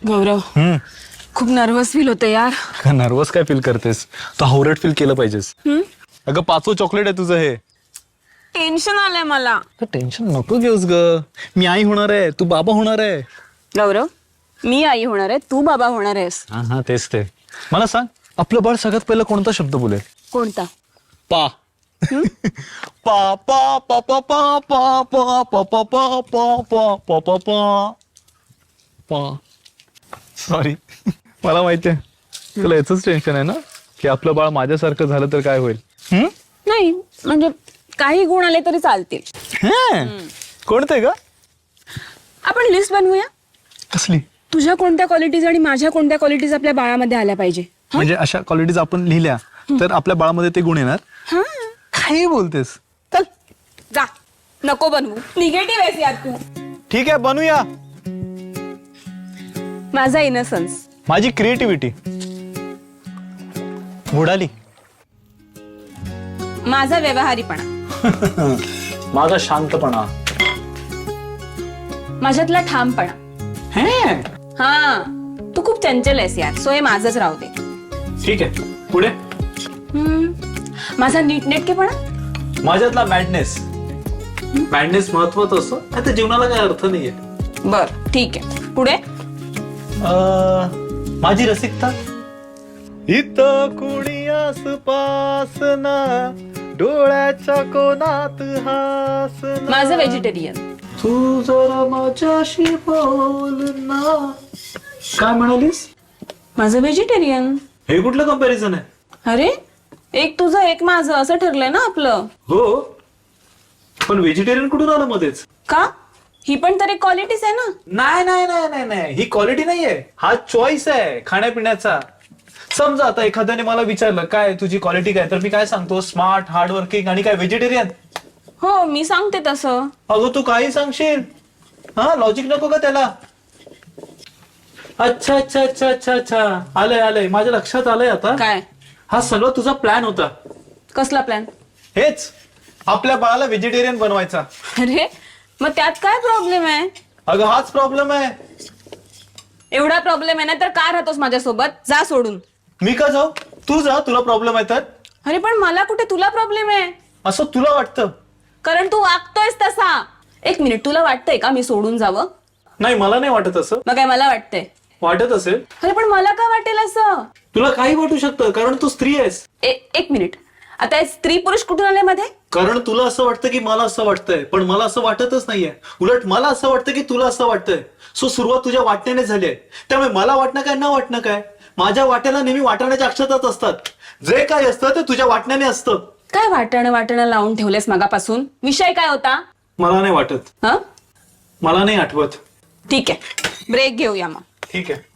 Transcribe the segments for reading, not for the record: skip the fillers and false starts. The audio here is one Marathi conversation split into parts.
गौरव खूप नर्वस फील होते यार. का नर्वस काय फील करतेस? तू हावरट फील केलं पाहिजेस. अगं 5वं चॉकलेट आहे तुझं हे. टेन्शन आलंय मला. टेन्शन नको घेऊस ग. मी आई होणार आहे, तू बाबा होणार आहे. गौरव, मी आई होणार आहे, तू बाबा होणार आहेस. हा हा तेच ते. मला सांग, आपलं बाळ सगळ्यात पहिला कोणता शब्द बोलेल? कोणता? पा. पा पा पा पा पा पा पा पा पा पा पा पा पा पा पा पा. सॉरी, मला माहितीये तुला याच टेन्शन आहे ना, की आपलं बाळ माझ्यासारखं झालं तर काय होईल. नाही म्हणजे काही गुण आले तरी चालतील. कोणते ग? आपण लिस्ट बनवूया. कसली? तुझ्या कोणत्या क्वालिटीज आणि माझ्या कोणत्या क्वालिटीज आपल्या बाळामध्ये आल्या पाहिजे. म्हणजे अशा क्वालिटीज आपण लिहिल्या तर आपल्या बाळामध्ये ते गुण येणार. हा, काही बोलतेस? चल जा, नको बनवू. निगेटिव्ह आहेस यार तू. ठीक आहे, बनवूया. माझा इनसन्स, माझी क्रिएटिव्हिटी बुडाली. माझा व्यवहारीपणा, माझा शांतपणा. माझ्यातला ठामपणा. हा, तू खूप चंचल आहेस यार, सो हे माझंच राहू दे. ठीक आहे, पुढे. माझा नीटनेटकेपणा. माझ्यातला मॅडनेस. मॅडनेस महत्वाचं असं नाही तर जीवनाला काही अर्थ नाहीये. बर ठीक आहे, पुढे. माझी रसिकता. इथं कुणी आसपास ना, डोळ्याच्या कोणात हास ना. माझं व्हेजिटेरियन. तू जरा माझ्याशी बोल ना. काय म्हणालीस? माझं व्हेजिटेरियन. हे कुठलं कंपॅरिझन आहे? अरे, एक तुझं एक माझं असं ठरलंय ना आपलं. हो, पण व्हेजिटेरियन कुठून आलं मध्येच? का? ही पण तर एक क्वालिटीज आहे ना. नाही नाही नाही नाही नाही, ही क्वालिटी नाहीये, हा चॉईस आहे खाण्यापिण्याचा. समजा आता एखाद्याने मला विचारलं काय तुझी क्वालिटी काय, तर मी काय सांगतो? स्मार्ट, हार्डवर्किंग आणि काय व्हेजिटेरियन. हो, मी सांगते तसं. अगं तू काही सांगशील, हा लॉजिक नको का त्याला? अच्छा अच्छा अच्छा अच्छा अच्छा, आलंय आलंय, माझ्या लक्षात आलंय आता. काय? हा सगळं तुझा प्लॅन होता. कसला प्लॅन? हेच, आपल्या बाळाला व्हेजिटेरियन बनवायचा. अरे, मग त्यात काय प्रॉब्लेम आहे? अगं हाच प्रॉब्लेम आहे. एवढा प्रॉब्लेम आहे ना, तर का राहतोस माझ्यासोबत? जा सोडून. मी का जाऊ? तू जा, तुला प्रॉब्लेम आहे तर. अरे पण मला कुठे तुला प्रॉब्लेम आहे? असं तुला वाटतं? कारण तू वागतोयस तसा. एक मिनिट, तुला वाटतंय का मी सोडून जावं? नाही, मला नाही वाटत असं. मग काय मला वाटतंय? वाटत असेल. अरे पण मला का वाटेल असं? तुला काही वाटू शकतं कारण तू स्त्री आहेस. एक मिनिट, आता हे स्त्री पुरुष कुठून आले मध्ये? कारण तुला असं वाटतं की मला असं वाटतंय, पण मला असं वाटतच नाहीये. उलट मला असं वाटतं की तुला असं वाटतंय. सो सुरुवात तुझ्या वाटण्याने झाली आहे. त्यामुळे मला वाटणं काय, न वाटणं काय, माझ्या वाट्याला नेहमी वाटण्याच्या अक्षताच असतात. जे काय असतं ते तुझ्या वाटण्याने असतं. काय वाटणं लावून ठेवलेस मगापासून? विषय काय होता? मला नाही वाटत. हा, मला नाही आठवत. ठीक आहे, ब्रेक घेऊया मग. ठीक आहे.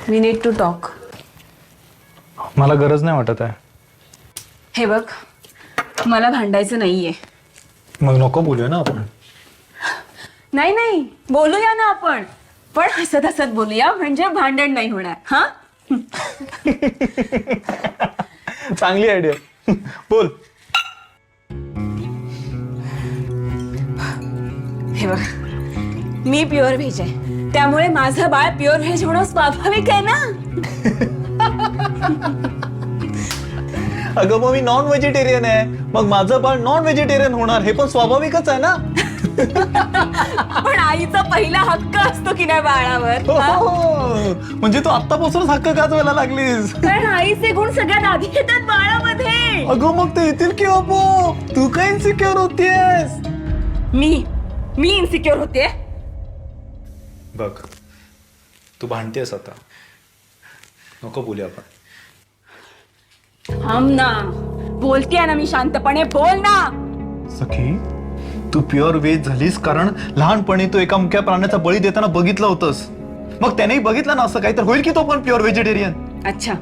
We need to talk. मला गरज नाही वाटत आहे. हे बघ, मला भांडायचं नाहीये. मग नको बोलूया ना आपण. नाही नाही, बोलूया ना आपण, पण हसत हसत बोलूया, म्हणजे भांडण नाही होणार. हा, चांगली आयडिया. बोल. हे बघ, मी प्युअर व्हेज आहे, त्यामुळे माझं बाळ प्युअर व्हेज होणं स्वाभाविक आहे ना. अगं मग मी नॉन व्हेजिटेरियन आहे, मग माझं बाळ नॉन व्हेजिटेरियन होणार, हे पण स्वाभाविकच आहे ना. पण आईचा पहिला हक्क असतो की नाही बाळावर? हा? म्हणजे तू आत्तापासूनच हक्क गाजवायला लागलीस. कारण आईचे गुण सगळ्यात आधी येतात बाळामध्ये. अगं मग ते येतील की अबो, तू काय इन्सिक्युअर होतीयस? मी इन्सिक्युअर होते. बघ, तू भांडतेस आता, नको बोलूया आपण. थांब ना, बोलतेय ना मी शांतपणे, बोल ना. सखी, तू प्युअर व्हेज झालीस कारण लहानपणी तू एका मुक्या प्राण्याचा बळी देताना बघितलं होतंस. मग त्यानेही बघितलं ना असं काही, तर होईल की तो पण प्युअर व्हेजिटेरियन. अच्छा,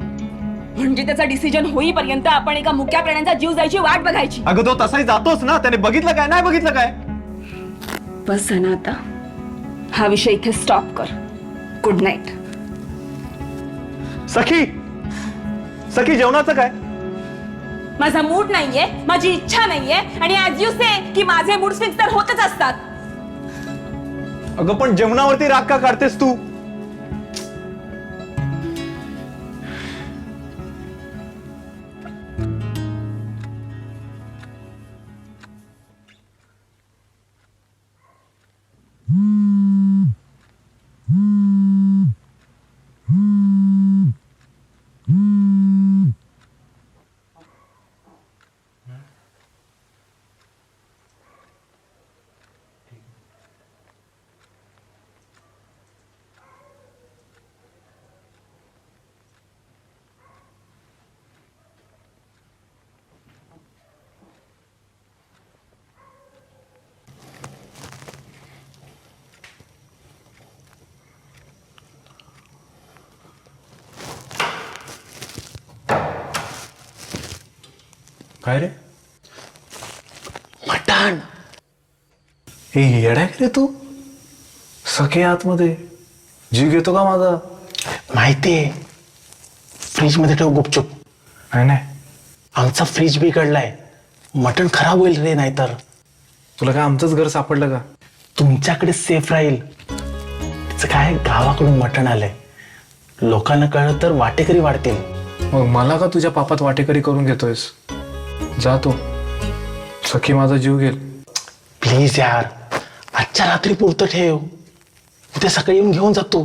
म्हणजे त्याचा डिसिजन होईपर्यंत आपण एका मुक्या प्राण्याचा जीव जायची वाट बघायची. अगं तो तसाही जातोच ना. त्याने बघितलं काय नाही बघितलं काय. बस झालं आता. हा विषय इथे स्टॉप कर. Good night. सखी सखी जेवणाचं काय. माझा मूड नाहीये, माझी इच्छा नाहीये, आणि ऍज यू से की माझे मूड स्विंग्स तर होतच असतात. अगं पण जेवणावरती राग का काढतेस तू. काय रे. मटण. हे येडाय रे तू. सखे आतमध्ये जीव घेतो का माझा. माहितीये. फ्रीज मध्ये ठेव गुपचूप. नाही नाही. आमचा फ्रीज बिघडलाय. मटण खराब होईल रे नाहीतर. तुला काय आमचंच घर सापडलं का. तुमच्याकडे सेफ राहील. तिचं काय गावाकडून मटण आलंय. लोकांना कळलं तर वाटेकरी वाढतील. मग मला का तुझ्या पापात वाटेकरी करून घेतोयस. जातो. सखी माझा जीव घेईल. प्लीज यार. आजच्या रात्री पुरतं ठेव. उद्या सकाळी येऊन घेऊन जातो.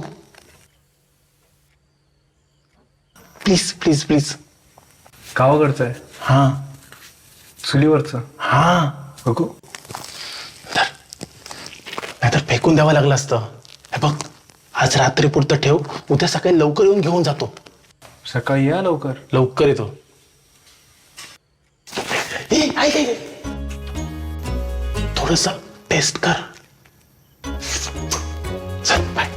Please please please. गावाकडचं आहे. हा चुलीवरचं. हा. बघू. नाहीतर फेकून द्यावं लागलं असतं. हे बघ, आज रात्री पुरतं ठेव. उद्या सकाळी लवकर येऊन घेऊन जातो. सकाळी या लवकर. लवकर येतो. थोडस टेस्ट कर. चल बाय.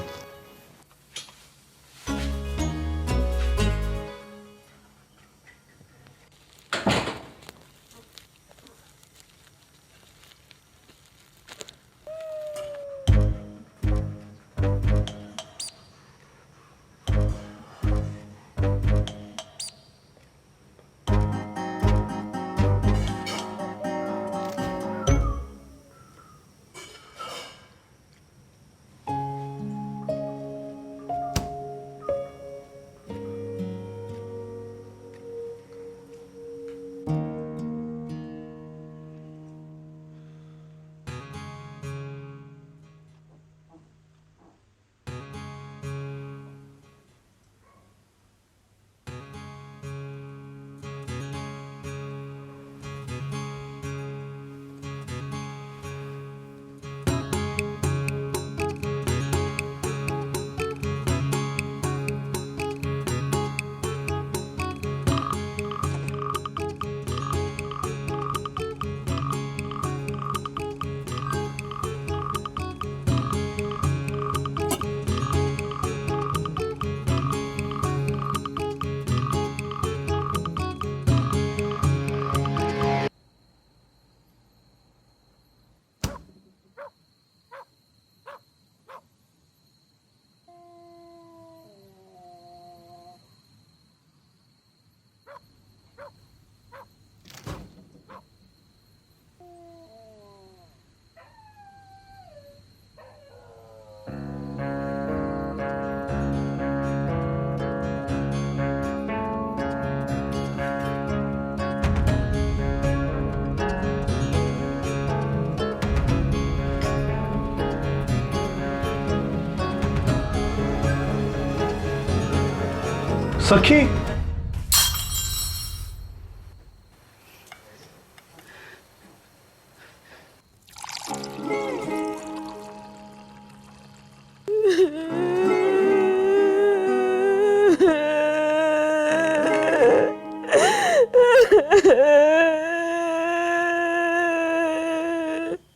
सखी.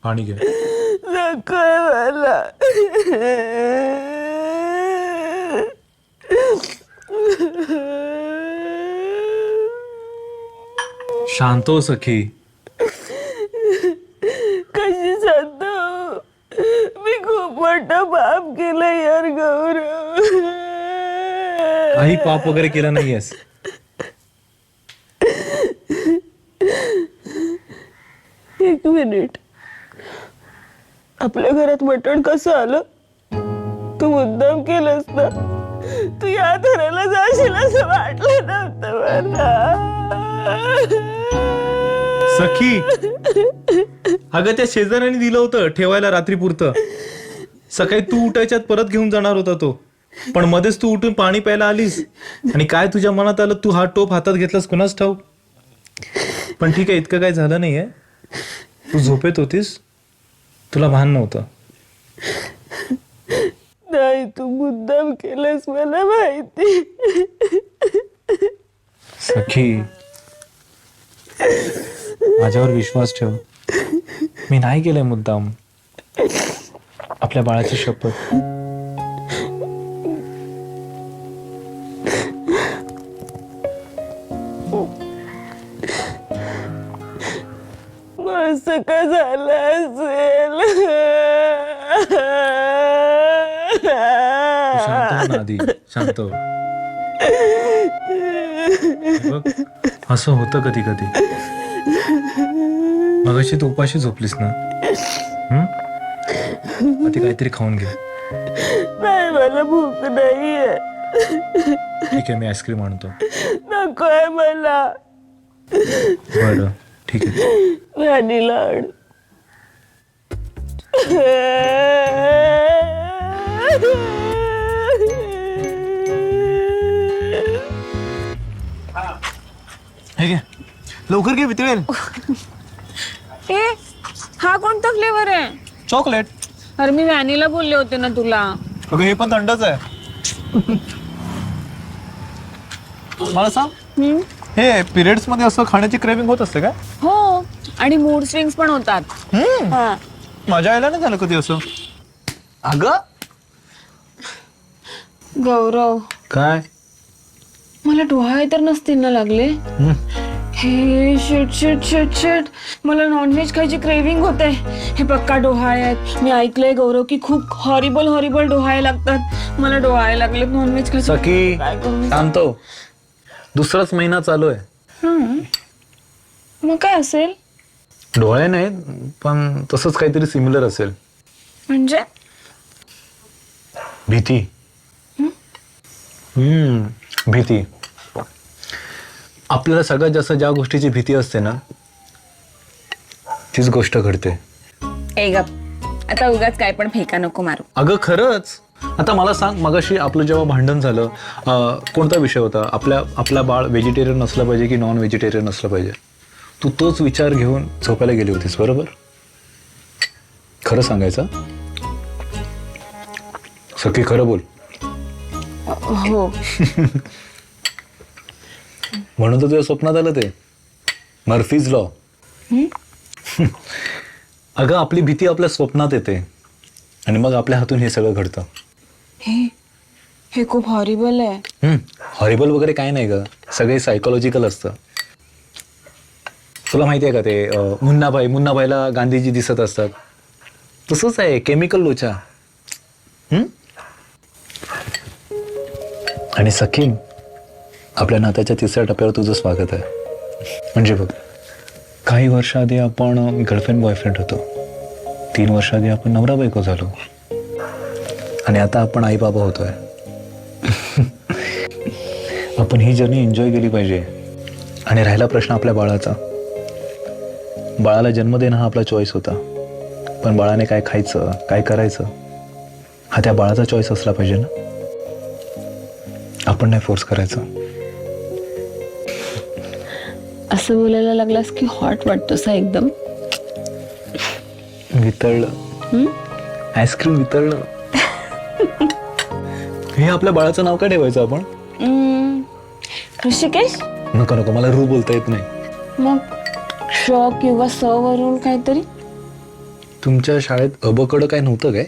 पाणी घे. नकोय मला. शांत हो सखी. कशी शांत हो? मी खूप मोठं पाप केलं यार गौरव. काही पाप वगैरे केलं नाहीयेस. एक मिनिट, आपल्या घरात मटण कसं आलं? तू मुद्दाम केलंस ना? तू या घराला जाशील असं वाटलं नव्हतं मला. सखी, अगं त्या शेजाऱ्याने दिलं होतं ठेवायला रात्री पुरतं. सकाळी तू उठायच्यात परत घेऊन जाणार होता तो, पण मध्येच तू उठून पाणी प्यायला आलीस आणि काय तुझ्या मनात आलं तू हा टोप हातात घेतलास कुणाच ठाऊक. पण ठीक आहे, इतकं काय झालं नाहीये. तू झोपेत होतीस, तुला भान नव्हतं. नाही, तू मुद्दाम केलंस मला माहिती. सखी, माझ्यावर विश्वास ठेव. मी नाही केलंय मुद्दाम. आपल्या बाळाची शपथ. असं का झालं असेल? शांत हो ना आधी, शांत हो. बघ, असं होतं कधी कधी. मगाशी तू उपाशी झोपलीस ना? आधी काहीतरी खाऊन घे. नाही, मला भूक नाहीये. ठीक आहे, मी आईस्क्रीम आणतो. नकोय मला. बरं ठीक आहे. व्हॅनिला आण. हे घे, लवकर घे, वितळेल. ए, हा कोणता फ्लेवर आहे? चॉकलेट. अरे मी व्हॅनिला बोलले होते ना तुला. अगं हे पण थंडच आहे. मला सांग, हे पिरियड्स मध्ये असं खाण्याची क्रेविंग होत असते का? हो, आणि मूड स्विंग्स पण होतात. हा. माझ्या आईला नाही झालं कधी असं. अगं गौरव, काय? मला डोहाळे तर नसतील ना लागले? हे शिट शिट शिट शिट, मला नॉनव्हेज खायची क्रेविंग होते. हे पक्का डोहाळे आहेत. मी ऐकलंय गौरव की खूप हॉरिबल हॉरिबल डोहाळे लागतात. मला डोहाळे लागले नॉनव्हेज खायची. सखी, काय करू मी? शांत हो. दुसराच महिना चालू आहे. मग काय असेल? डोळे नाहीत, पण तसंच काहीतरी सिमिलर असेल. म्हणजे भीती. भीती. आपल्याला सगळ्यात जास्त ज्या गोष्टीची भीती असते ना, तीच गोष्ट घडते. ए गप, आता उगाच काय पण फेका नको मारू. अगं खरंच. आता मला सांग, मगाशी आपलं जेव्हा भांडण झालं, कोणता विषय होता? आपला बाळ व्हेजिटेरियन असलं पाहिजे की नॉन व्हेजिटेरियन असलं पाहिजे. तू तोच विचार घेऊन झोपायला गेली होतीस, बरोबर? खरं सांगायचं सखी, खरं बोल. हो. म्हणून तर तुझ्या स्वप्नात आलं ते मर्फीज लॉ. अगं आपली भीती आपल्या स्वप्नात येते आणि मग आपल्या हातून हे सगळं घडतं. हे खूप हॉरिबल आहे. हॉरिबल वगैरे काय नाही ग, सगळे सायकोलॉजिकल असतं. तुला माहिती आहे का ते मुन्नाभाईला गांधीजी दिसत असतात, तसंच आहे केमिकल लोचा. आणि सखी, आपल्या नात्याच्या तिसऱ्या टप्प्यावर तुझं स्वागत आहे. म्हणजे बघ, काही वर्षाआधी आपण गर्लफ्रेंड बॉयफ्रेंड होतो, 3 वर्षाआधी आपण नवरा बायको झालो, आणि आता आपण आई बाबा होतोय. आपण ही जर्नी एन्जॉय केली पाहिजे. आणि राहिला प्रश्न आपल्या बाळाचा. बाळाला जन्म देणं हा आपला चॉईस होता, पण बाळाने काय खायचं, काय करायचं, हा त्या बाळाचा चॉईस असला पाहिजे ना. आपण नाही फोर्स करायचं. असं बोलायला लागलास की हॉट वाटतोस एकदम. वितळलं, आईस्क्रीम वितळलं. हे आपल्या बाळाचं नाव काय ठेवायचं आपण? ऋषिकेश. नको नको, मला रू बोलता येत नाही. मग श किंवा स वरून काहीतरी. तुमच्या शाळेत अबकडं काय नव्हतं काय?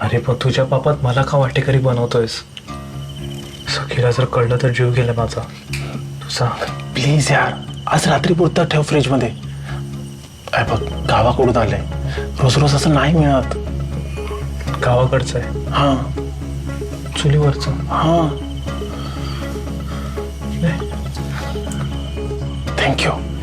अरे पण तुझ्या पापात मला का वाटेकरी बनवतोयस? सखीला जर कळलं तर जीव गेला माझा. तू सांग प्लीज यार, आज रात्री पुरता ठेव फ्रीज मध्ये. काय बघ, गावाकडून आलंय, रोज रोज असं नाही मिळत. गावाकडचं आहे. हा, चुलीवरचं. हा, थँक्यू.